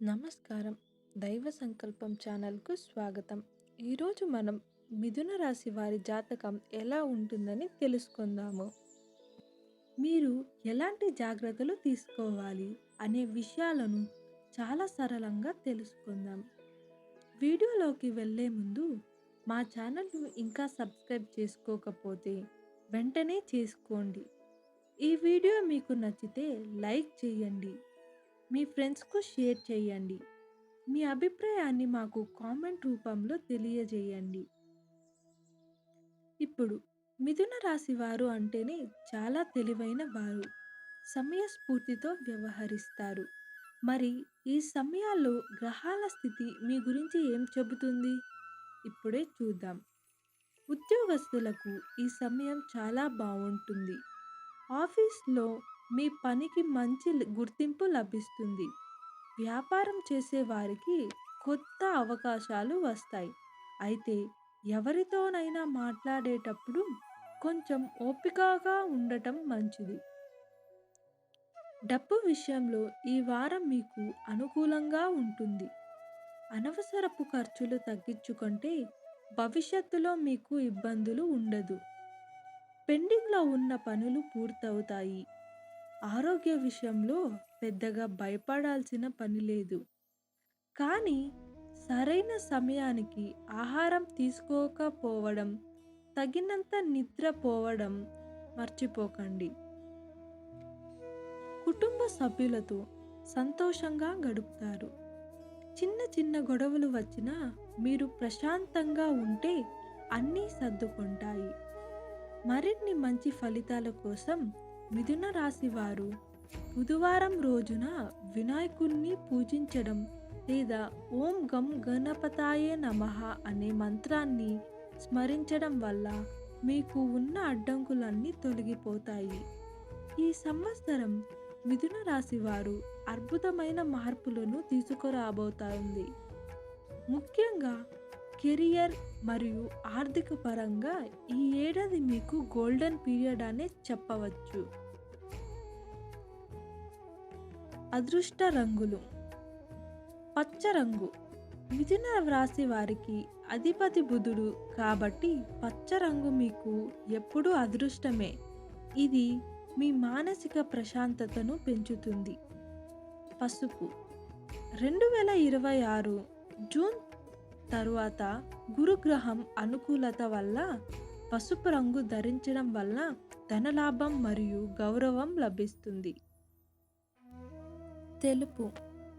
నమస్కారం. దైవ సంకల్పం ఛానల్‌కు స్వాగతం. ఈరోజు మనం మిథున రాశి వారి జాతకం ఎలా ఉంటుందని తెలుసుకుందాము. మీరు ఎలాంటి జాగ్రత్తలు తీసుకోవాలి అనే విషయాలను చాలా సరళంగా తెలుసుకుందాం. వీడియోలోకి వెళ్ళే ముందు మా ఛానల్‌ను ఇంకా సబ్స్క్రైబ్ చేసుకోకపోతే వెంటనే చేసుకోండి. ఈ వీడియో మీకు నచ్చితే లైక్ చేయండి. మీ ఫ్రెండ్స్‌కు షేర్ చేయండి. మీ అభిప్రాయాన్ని మాకు కామెంట్ రూపంలో తెలియజేయండి. ఇప్పుడు మిథున రాశి వారు అంటేనే చాలా తెలివైన వారు. సమయస్ఫూర్తితో వ్యవహరిస్తారు. మరి ఈ సమయాల్లో గ్రహాల స్థితి మీ గురించి ఏం చెబుతుంది? ఇప్పుడే చూద్దాం. ఉద్యోగస్తులకు ఈ సమయం చాలా బావుంటుంది. ఆఫీస్‌లో మీ పనికి మంచి గుర్తింపు లభిస్తుంది. వ్యాపారం చేసేవారికి కొత్త అవకాశాలు వస్తాయి. అయితే ఎవరితోనైనా మాట్లాడేటప్పుడు కొంచెం ఓపికగా ఉండటం మంచిది. డబ్బు విషయంలో ఈ వారం మీకు అనుకూలంగా ఉంటుంది. అనవసరపు ఖర్చులు తగ్గించుకుంటే భవిష్యత్తులో మీకు ఇబ్బందులు ఉండదు. పెండింగ్‌లో ఉన్న పనులు పూర్తవుతాయి. ఆరోగ్య విషయంలో పెద్దగా భయపడాల్సిన పని లేదు. కానీ సరైన సమయానికి ఆహారం తీసుకోకపోవడం, తగినంత నిద్రపోవడం మర్చిపోకండి. కుటుంబ సభ్యులతో సంతోషంగా గడుపుతారు. చిన్న చిన్న గొడవలు వచ్చినా మీరు ప్రశాంతంగా ఉంటే అన్నీ సర్దుకుంటాయి. మరిన్ని మంచి ఫలితాల కోసం మిథున రాశి వారు బుధవారం రోజున వినాయకుణ్ణి పూజించడం లేదా ఓం గం గణపతాయే నమః అనే మంత్రాన్ని స్మరించడం వల్ల మీకు ఉన్న అడ్డంకులన్నీ తొలగిపోతాయి. ఈ సంవత్సరం మిథున రాశి వారు అద్భుతమైన మార్పులను తీసుకురాబోతోంది. ముఖ్యంగా కెరియర్ మరియు ఆర్థిక పరంగా ఈ ఏడాది మీకు గోల్డెన్ పీరియడ్ అనే చెప్పవచ్చు. అదృష్ట రంగులు పచ్చ రంగు. మిథున రాశి వారికి అధిపతి బుధుడు కాబట్టి పచ్చ రంగు మీకు ఎప్పుడూ అదృష్టమే. ఇది మీ మానసిక ప్రశాంతతను పెంచుతుంది. పసుపు 2026 జూన్ తరువాత గురుగ్రహం అనుకూలత వల్ల పసుపు రంగు ధరించడం వల్ల ధనలాభం మరియు గౌరవం లభిస్తుంది. తెలుపు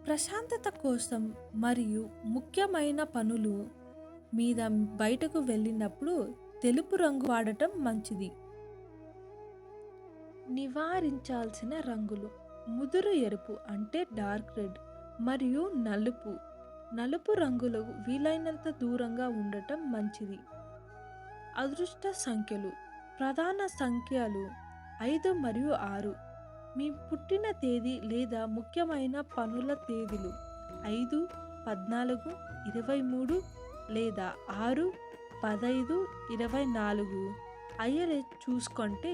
ప్రశాంతత కోసం మరియు ముఖ్యమైన పనులు మీద బయటకు వెళ్ళినప్పుడు తెలుపు రంగు వాడటం మంచిది. నివారించాల్సిన రంగులు ముదురు ఎరుపు అంటే డార్క్ రెడ్ మరియు నలుపు. నలుపు రంగులు వీలైనంత దూరంగా ఉండటం మంచిది. అదృష్ట సంఖ్యలు ప్రధాన సంఖ్యలు 5 మరియు 6. మీ పుట్టిన తేదీ లేదా ముఖ్యమైన పనుల తేదీలు 5, 14, 23 లేదా 6, 15, 24 అయ్యేలా చూసుకుంటే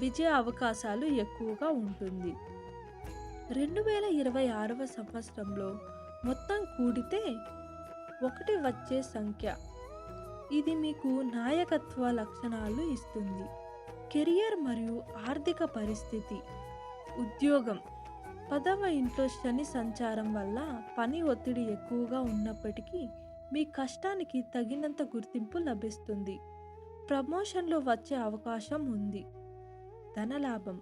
విజయ అవకాశాలు ఎక్కువగా ఉంటుంది. 2026వ సంవత్సరంలో మొత్తం కూడితే 1 వచ్చే సంఖ్య. ఇది మీకు నాయకత్వ లక్షణాలు ఇస్తుంది. కెరియర్ మరియు ఆర్థిక పరిస్థితి. ఉద్యోగం 10వ ఇంట్లో శని సంచారం వల్ల పని ఒత్తిడి ఎక్కువగా ఉన్నప్పటికీ మీ కష్టానికి తగినంత గుర్తింపు లభిస్తుంది. ప్రమోషన్లు వచ్చే అవకాశం ఉంది. ధనలాభం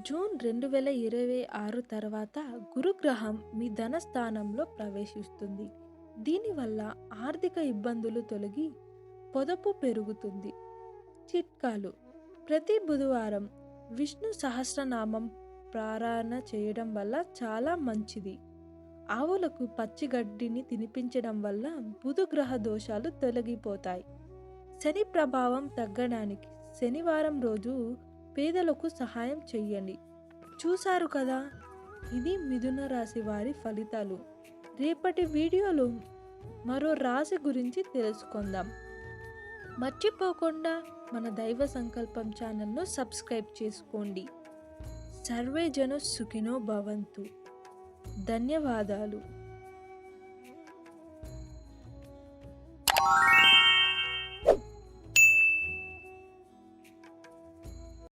జూన్ 2026 తర్వాత గురుగ్రహం మీ ధనస్థానంలో ప్రవేశిస్తుంది. దీనివల్ల ఆర్థిక ఇబ్బందులు తొలగి పొదుపు పెరుగుతుంది. చిట్కాలు ప్రతి బుధవారం విష్ణు సహస్రనామం పారాయణ చేయడం వల్ల చాలా మంచిది. ఆవులకు పచ్చిగడ్డిని తినిపించడం వల్ల బుధగ్రహ దోషాలు తొలగిపోతాయి. శని ప్రభావం తగ్గడానికి శనివారం రోజు పేదలకు సహాయం చెయ్యండి. చూశారు కదా, ఇది మిథున రాశి వారి ఫలితాలు. రేపటి వీడియోలో మరో రాశి గురించి తెలుసుకుందాం. మర్చిపోకుండా మన దైవ సంకల్పం ఛానల్ను సబ్స్క్రైబ్ చేసుకోండి. సర్వే జన సుఖినో భవంతు. ధన్యవాదాలు.